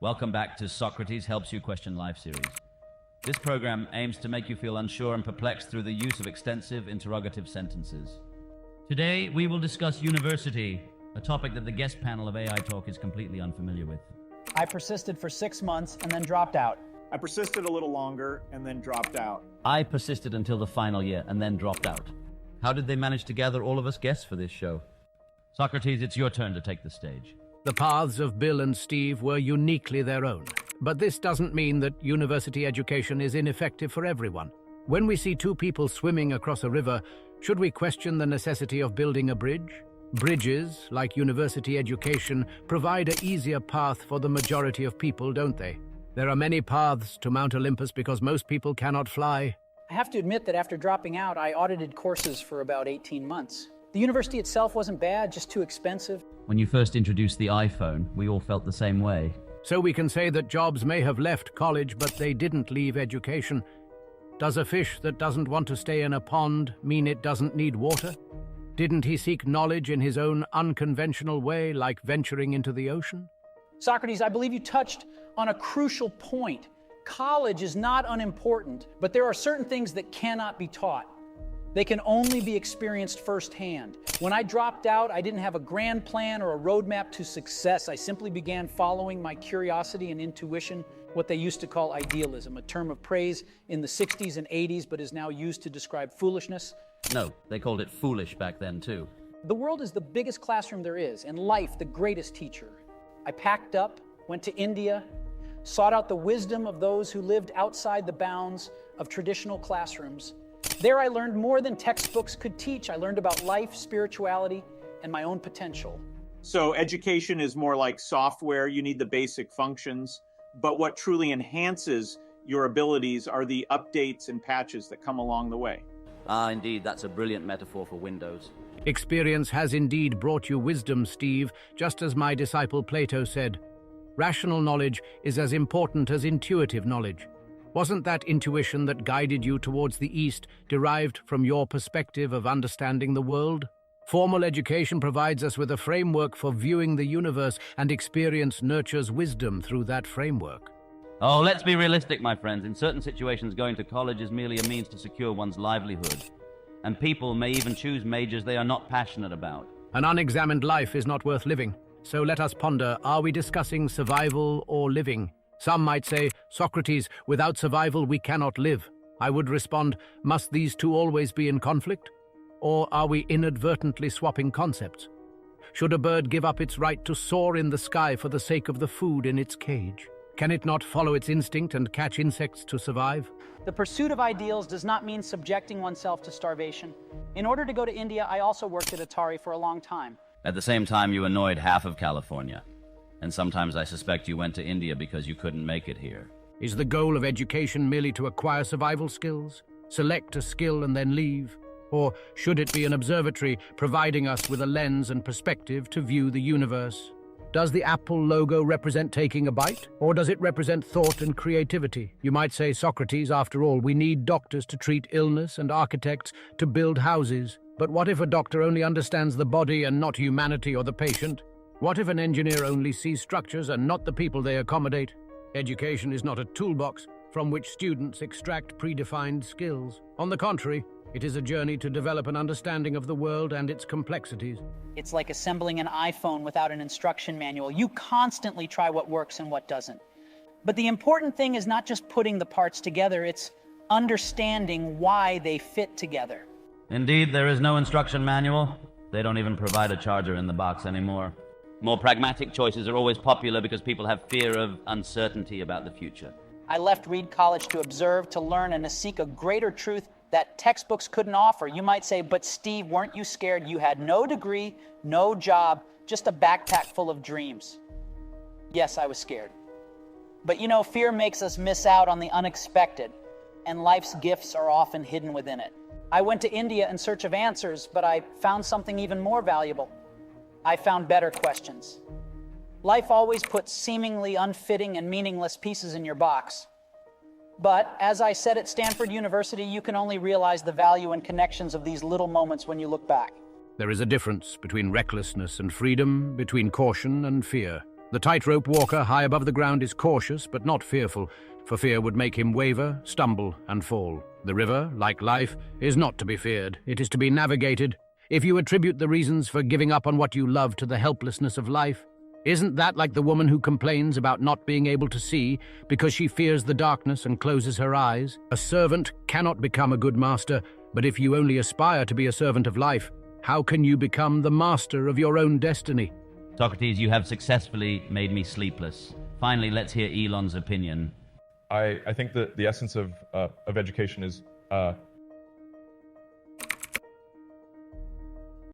Welcome back to Socrates Helps You Question Life series. This program aims to make you feel unsure and perplexed through the use of extensive interrogative sentences. Today, we will discuss university, a topic that the guest panel of AI Talk is completely unfamiliar with. I persisted for 6 months and then dropped out. I persisted a little longer and then dropped out. I persisted until the final year and then dropped out. How did they manage to gather all of us guests for this show? Socrates, it's your turn to take the stage. The paths of Bill and Steve were uniquely their own. But this doesn't mean that university education is ineffective for everyone. When we see two people swimming across a river, should we question the necessity of building a bridge? Bridges, like university education, provide an easier path for the majority of people, don't they? There are many paths to Mount Olympus because most people cannot fly. I have to admit that after dropping out, I audited courses for about 18 months. The university itself wasn't bad, just too expensive. When you first introduced the iPhone, we all felt the same way. So we can say that Jobs may have left college, but they didn't leave education. Does a fish that doesn't want to stay in a pond mean it doesn't need water? Didn't he seek knowledge in his own unconventional way, like venturing into the ocean? Socrates, I believe you touched on a crucial point. College is not unimportant, but there are certain things that cannot be taught. They can only be experienced firsthand. When I dropped out, I didn't have a grand plan or a roadmap to success. I simply began following my curiosity and intuition, what they used to call idealism, a term of praise in the 60s and 80s, but is now used to describe foolishness. No, they called it foolish back then too. The world is the biggest classroom there is, and life the greatest teacher. I packed up, went to India, sought out the wisdom of those who lived outside the bounds of traditional classrooms. There I learned more than textbooks could teach. I learned about life, spirituality, and my own potential. So education is more like software. You need the basic functions, but what truly enhances your abilities are the updates and patches that come along the way. Indeed, that's a brilliant metaphor for Windows. Experience has indeed brought you wisdom, Steve, just as my disciple Plato said. Rational knowledge is as important as intuitive knowledge. Wasn't that intuition that guided you towards the East derived from your perspective of understanding the world? Formal education provides us with a framework for viewing the universe, and experience nurtures wisdom through that framework. Oh, let's be realistic, my friends. In certain situations, going to college is merely a means to secure one's livelihood. And people may even choose majors they are not passionate about. An unexamined life is not worth living. So let us ponder, are we discussing survival or living? Some might say, Socrates, without survival we cannot live. I would respond, must these two always be in conflict? Or are we inadvertently swapping concepts? Should a bird give up its right to soar in the sky for the sake of the food in its cage? Can it not follow its instinct and catch insects to survive? The pursuit of ideals does not mean subjecting oneself to starvation. In order to go to India, I also worked at Atari for a long time. At the same time, you annoyed half of California. And sometimes I suspect you went to India because you couldn't make it here. Is the goal of education merely to acquire survival skills, select a skill and then leave? Or should it be an observatory providing us with a lens and perspective to view the universe? Does the Apple logo represent taking a bite, or does it represent thought and creativity? You might say, Socrates, after all, we need doctors to treat illness and architects to build houses. But what if a doctor only understands the body and not humanity or the patient? What if an engineer only sees structures and not the people they accommodate? Education is not a toolbox from which students extract predefined skills. On the contrary, it is a journey to develop an understanding of the world and its complexities. It's like assembling an iPhone without an instruction manual. You constantly try what works and what doesn't. But the important thing is not just putting the parts together, it's understanding why they fit together. Indeed, there is no instruction manual. They don't even provide a charger in the box anymore. More pragmatic choices are always popular because people have fear of uncertainty about the future. I left Reed College to observe, to learn, and to seek a greater truth that textbooks couldn't offer. You might say, but Steve, weren't you scared? You had no degree, no job, just a backpack full of dreams. Yes, I was scared. But you know, fear makes us miss out on the unexpected, and life's gifts are often hidden within it. I went to India in search of answers, but I found something even more valuable. I found better questions. Life always puts seemingly unfitting and meaningless pieces in your box. But, as I said at Stanford University, you can only realize the value and connections of these little moments when you look back. There is a difference between recklessness and freedom, between caution and fear. The tightrope walker high above the ground is cautious but not fearful, for fear would make him waver, stumble, and fall. The river, like life, is not to be feared. It is to be navigated. If you attribute the reasons for giving up on what you love to the helplessness of life, isn't that like the woman who complains about not being able to see because she fears the darkness and closes her eyes? A servant cannot become a good master, but if you only aspire to be a servant of life, how can you become the master of your own destiny? Socrates, you have successfully made me sleepless. Finally, let's hear Elon's opinion. I think that the essence of education is